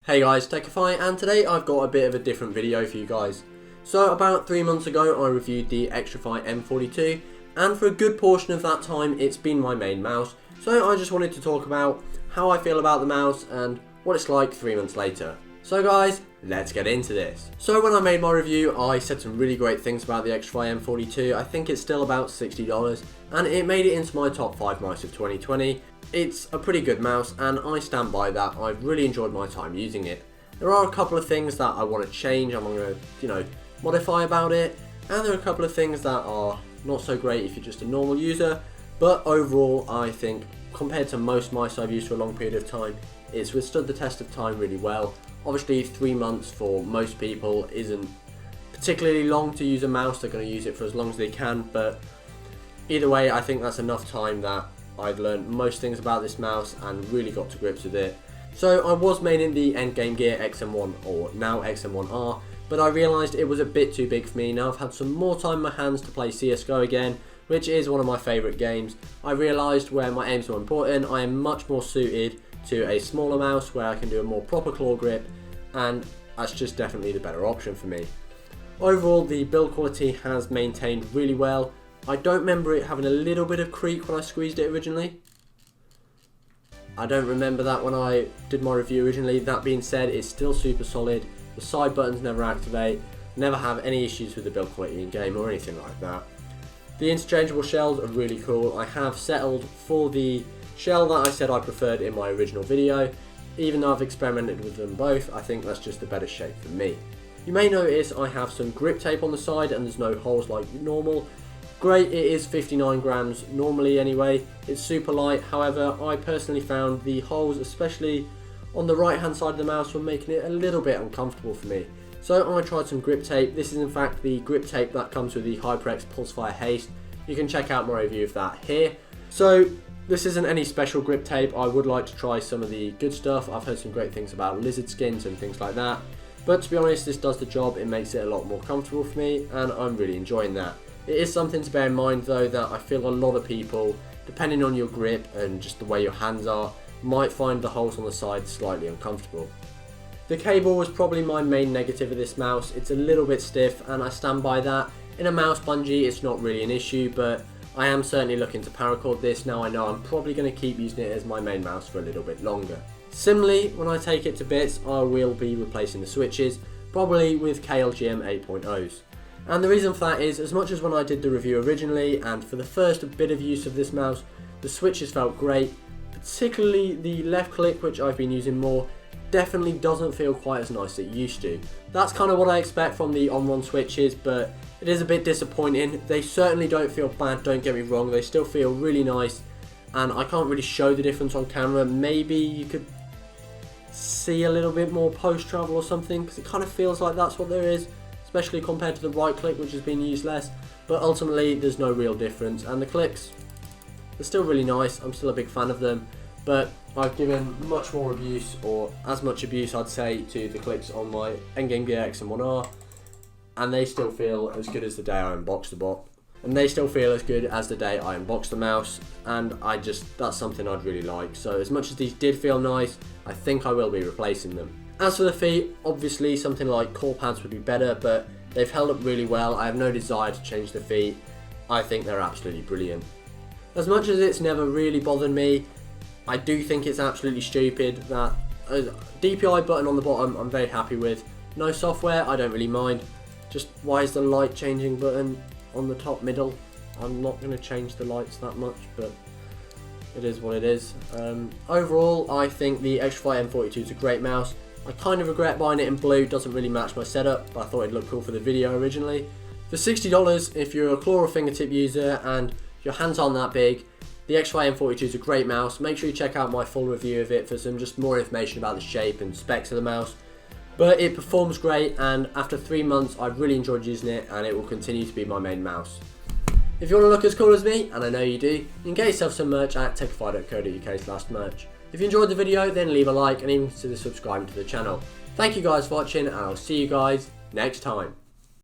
Hey guys, Xtrfy, and today I've got a bit of a different video for you guys. So about 3 months ago I reviewed the Xtrfy M42, and for a good portion of that time it's been my main mouse. So I just wanted to talk about how I feel about the mouse and what it's like 3 months later. So guys, let's get into this. So when I made my review I said some really great things about the Xtrfy M42. I think it's still about $60 and it made it into my top 5 mice of 2020. It's a pretty good mouse and I stand by that. I've really enjoyed my time using it. There are a couple of things that I want to change, I'm going to, modify about it, and there are a couple of things that are not so great if you're just a normal user, but overall I think compared to most mice I've used for a long period of time, it's withstood the test of time really well. Obviously 3 months for most people isn't particularly long to use a mouse. They're going to use it for as long as they can, but either way I think that's enough time that I've learned most things about this mouse and really got to grips with it. So I was maining the endgame gear XM1, or now XM1R, but I realised it was a bit too big for me. Now I've had some more time in my hands to play CSGO again, which is one of my favourite games. I realised where my aim's more important, I am much more suited to a smaller mouse where I can do a more proper claw grip, and that's just definitely the better option for me. Overall the build quality has maintained really well. I don't remember it having a little bit of creak when I squeezed it originally. I don't remember that when I did my review originally. That being said, it's still super solid. The side buttons never activate, never have any issues with the build quality in game or anything like that. The interchangeable shells are really cool. I have settled for the shell that I said I preferred in my original video. Even though I've experimented with them both, I think that's just the better shape for me. You may notice I have some grip tape on the side and there's no holes like normal. Great, it is 59 grams normally anyway, it's super light. However, I personally found the holes, especially on the right hand side of the mouse, were making it a little bit uncomfortable for me. So I tried some grip tape. This is in fact the grip tape that comes with the HyperX Pulsefire Haste. You can check out my review of that here. So this isn't any special grip tape. I would like to try some of the good stuff. I've heard some great things about lizard skins and things like that. But to be honest, this does the job. It makes it a lot more comfortable for me and I'm really enjoying that. It is something to bear in mind though, that I feel a lot of people, depending on your grip and just the way your hands are, might find the holes on the side slightly uncomfortable. The cable was probably my main negative of this mouse. It's a little bit stiff and I stand by that. In a mouse bungee it's not really an issue, but I am certainly looking to paracord this. Now I know I'm probably going to keep using it as my main mouse for a little bit longer. Similarly, when I take it to bits I will be replacing the switches, probably with KLGM 8.0s. And the reason for that is, as much as when I did the review originally and for the first bit of use of this mouse, the switches felt great, particularly the left click, which I've been using more, definitely doesn't feel quite as nice as it used to. That's kind of what I expect from the on-run switches, but it is a bit disappointing. They certainly don't feel bad, don't get me wrong, they still feel really nice, and I can't really show the difference on camera. Maybe you could see a little bit more post-travel or something, because it kind of feels like that's what there is, especially compared to the right click, which has been used less, but ultimately there's no real difference. And the clicks, they're still really nice, I'm still a big fan of them, but I've given much more abuse, or as much abuse I'd say, to the clicks on my endgame gear XM1R, and they still feel as good as the day I unboxed the box, and they still feel as good as the day I unboxed the mouse, and that's something I'd really like. So as much as these did feel nice, I think I will be replacing them. As for the feet, obviously something like core pads would be better, but they've held up really well. I have no desire to change the feet. I think they're absolutely brilliant. As much as it's never really bothered me, I do think it's absolutely stupid that a DPI button on the bottom I'm very happy with. No software, I don't really mind. Just why is the light changing button on the top middle? I'm not going to change the lights that much, but it is what it is. Overall, I think the Xtrfy M42 is a great mouse. I kind of regret buying it in blue, it doesn't really match my setup, but I thought it'd look cool for the video originally. For $60, if you're a claw or fingertip user and your hands aren't that big, the Xtrfy M42 is a great mouse. Make sure you check out my full review of it for some just more information about the shape and specs of the mouse. But it performs great, and after 3 months I've really enjoyed using it and it will continue to be my main mouse. If you want to look as cool as me, and I know you do, you can get yourself some merch at xtrfy.co.uk/merch. If you enjoyed the video, then leave a like and even consider subscribing to the channel. Thank you guys for watching, and I'll see you guys next time.